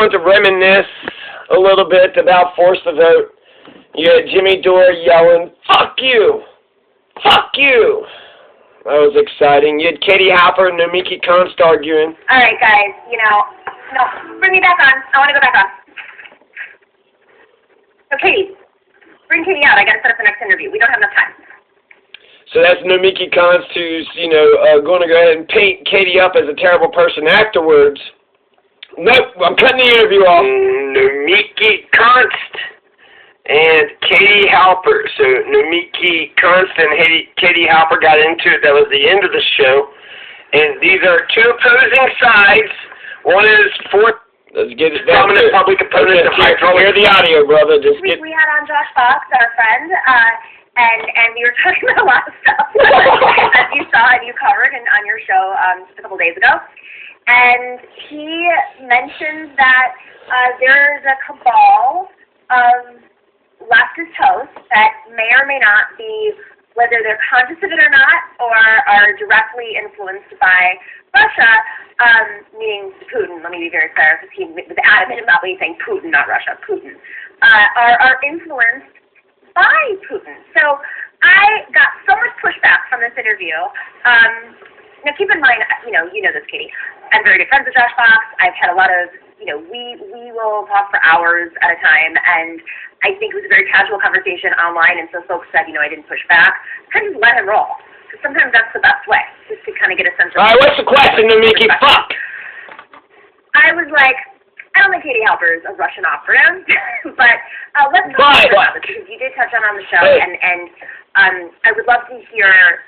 want to reminisce a little bit about Force the Vote. You had Jimmy Dore yelling, "Fuck you! Fuck you!" That was exciting. You had Katie Halper and Nomiki Konst arguing. All right, guys, no, bring me back on. I want to go back on. So, Katie, bring Katie out. I got to set up the next interview. We don't have enough time. So that's Nomiki Konst, who's, going to go ahead and paint Katie up as a terrible person afterwards. Nope, I'm cutting the interview off. Nomiki Konst and Katie Halper. So Nomiki Konst and Katie Halper got into it. That was the end of the show. And these are two opposing sides. One is for let's get it down dominant public opponent of hydraulic. Hear the audio, brother. We had on Josh Fox, our friend, and we were talking about a lot of stuff, as you saw and you covered on your show just a couple days ago. And he mentioned that there's a cabal of leftist hosts that may or may not be, whether they're conscious of it or not, or are directly influenced by Russia, meaning Putin. Let me be very clear, because he was adamant about me saying Putin, not Russia, Putin, are influenced by Putin. So I got so much pushback from this interview. Now keep in mind, you know this, Katie. I'm very good friends with Josh Fox. I've had a lot of, we will talk for hours at a time, and I think it was a very casual conversation online, and so folks said, I didn't push back. Kind of let him roll, because sometimes that's the best way, just to kind of get a sense of... All right, what's the question, Nomiki? Fuck! I was like, I don't think Katie Halper is a Russian operative, but let's talk about this, because you did touch on the show, and I would love to hear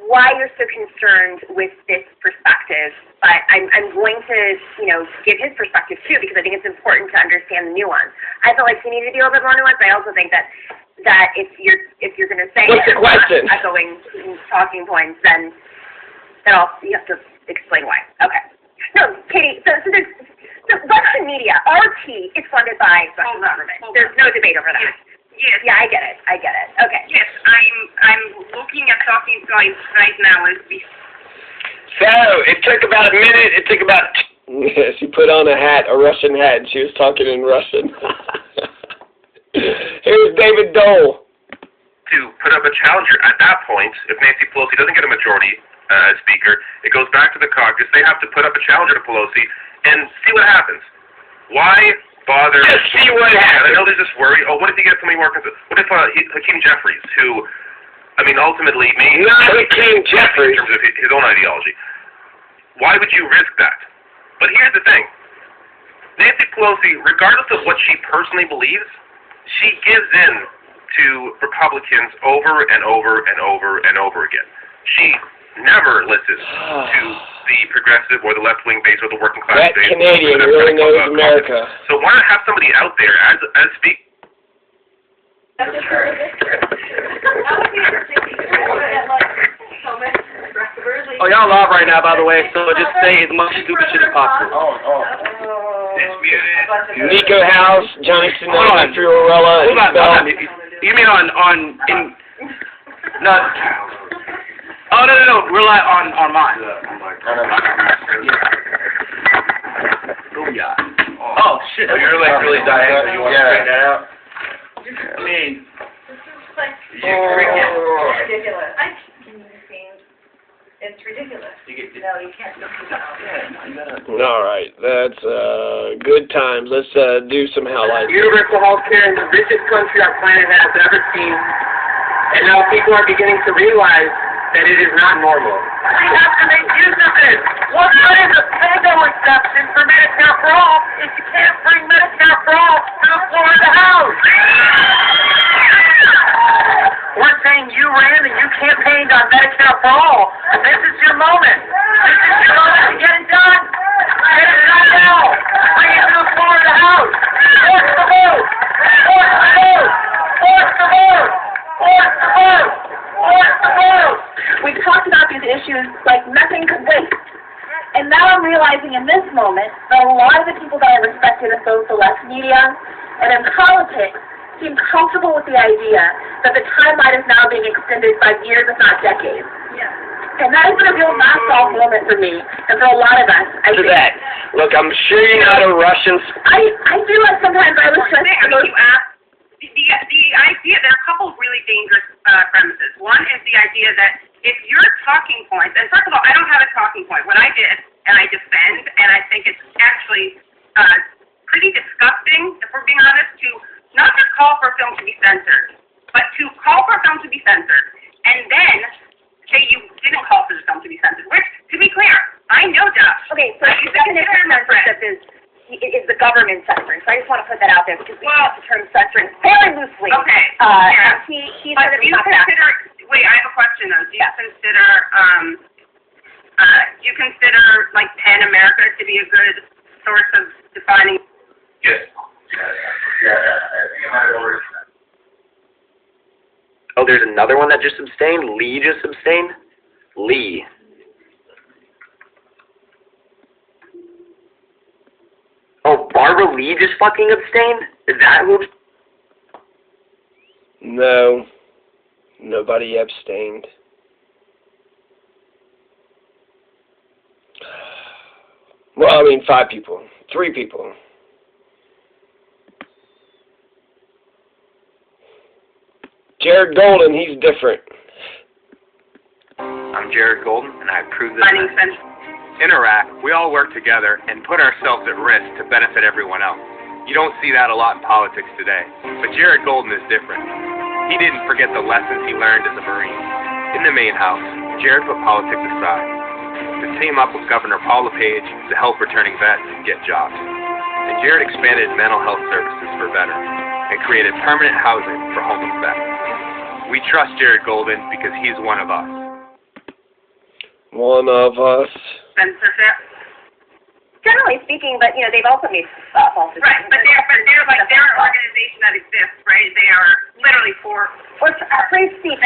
why you're so concerned with this perspective, but I'm going to, give his perspective too, because I think it's important to understand the nuance. I feel like you need to be a little bit more nuanced. I also think that if you're going to say what's the question? Echoing talking points, then you have to explain why. Okay. No, Katie. So Russian media, RT, is funded by Russian government. There's no debate over that. Yes. Yeah, I get it. Okay. Yes, I'm looking at talking points right now as we... So, it took about a minute. It took about... She put on a Russian hat, and she was talking in Russian. Here's David Dole. To put up a challenger. At that point, if Nancy Pelosi doesn't get a majority speaker, it goes back to the caucus. They have to put up a challenger to Pelosi and see what happens. Why bother? Just see what happens. I know there's this worry. Oh, what if he gets somebody more conservative? What if Hakeem Jeffries, who, ultimately may not Hakeem Jeffries in terms of his own ideology. Why would you risk that? But here's the thing. Nancy Pelosi, regardless of what she personally believes, she gives in to Republicans over and over and over and over again. She never listens to the progressive or the left-wing base or the working class that base. That Canadian really knows America. So why not have somebody out there as speak? Oh, y'all live right now, by the way, so just say as much stupid shit as possible. It's muted. Nico House, Johnny Sinatra, Fiorella, Hold on. You mean no. Oh, no. We're live on mine. Oh, shit. Oh, you're like really dying. You want to straighten that out? I mean... Ridiculous. It's ridiculous. No, you can't look it up. All right, that's good times. Let's do some highlights. Universal health care in the richest country our planet has ever seen, and now people are beginning to realize that it is not normal. We have to make use of this. What is a PayGo exception for Medicare for all if you can't bring Medicare for all to the floor of the House? We're saying you ran and you campaigned on Medicare for all. This is your moment. This is your moment to get it done. Get it done now. Bring it to the floor of the House. Force the vote. Force the vote. Force the vote. Force the vote. Force the vote. We've talked about these issues like nothing could wait. And now I'm realizing in this moment that a lot of the people that I respected in both the left media and in politics seem comfortable with the idea that the timeline is now being extended by years, if not decades. Yeah. And that has been a real knock-off moment for me, and for a lot of us. I To think. that. Look, I'm sure you're not a Russian. I feel like sometimes I was I stressed mean, you ask, the idea, there are a couple of really dangerous premises. One is the idea that if your talking points, and first of all, I don't have a talking point. What I did, and I defend, and I think it's actually pretty disgusting, if we're being honest, to not just call for a film to be censored, but to call for a film to be censored, and then say you didn't call for the film to be censored, which, to be clear, I know Josh. Okay, so the definition of censorship is the government censoring. So I just want to put that out there because we use the term censoring very loosely. Okay. And he But said do you consider, wait, I have a question though. Do you consider like PEN America to be a good source of defining? Yes. Oh, there's another one that just abstained? Lee just abstained? Lee. Oh, Barbara Lee just fucking abstained? Is that who? No. Nobody abstained. Well, I mean, 5 people. 3 people. Jared Golden, he's different. I'm Jared Golden, and I approve this. Defining message. In Iraq, we all work together and put ourselves at risk to benefit everyone else. You don't see that a lot in politics today, but Jared Golden is different. He didn't forget the lessons he learned as a Marine. In the main house, Jared put politics aside to team up with Governor Paul LePage to help returning vets get jobs. And Jared expanded mental health services for veterans and created permanent housing for homeless vets. We trust Jared Golden because he's one of us. One of us. Censorship. generally speaking, but you know they've also made false decisions. Right, but they're like they're an organization that exists, right? They are literally for. What's free speech?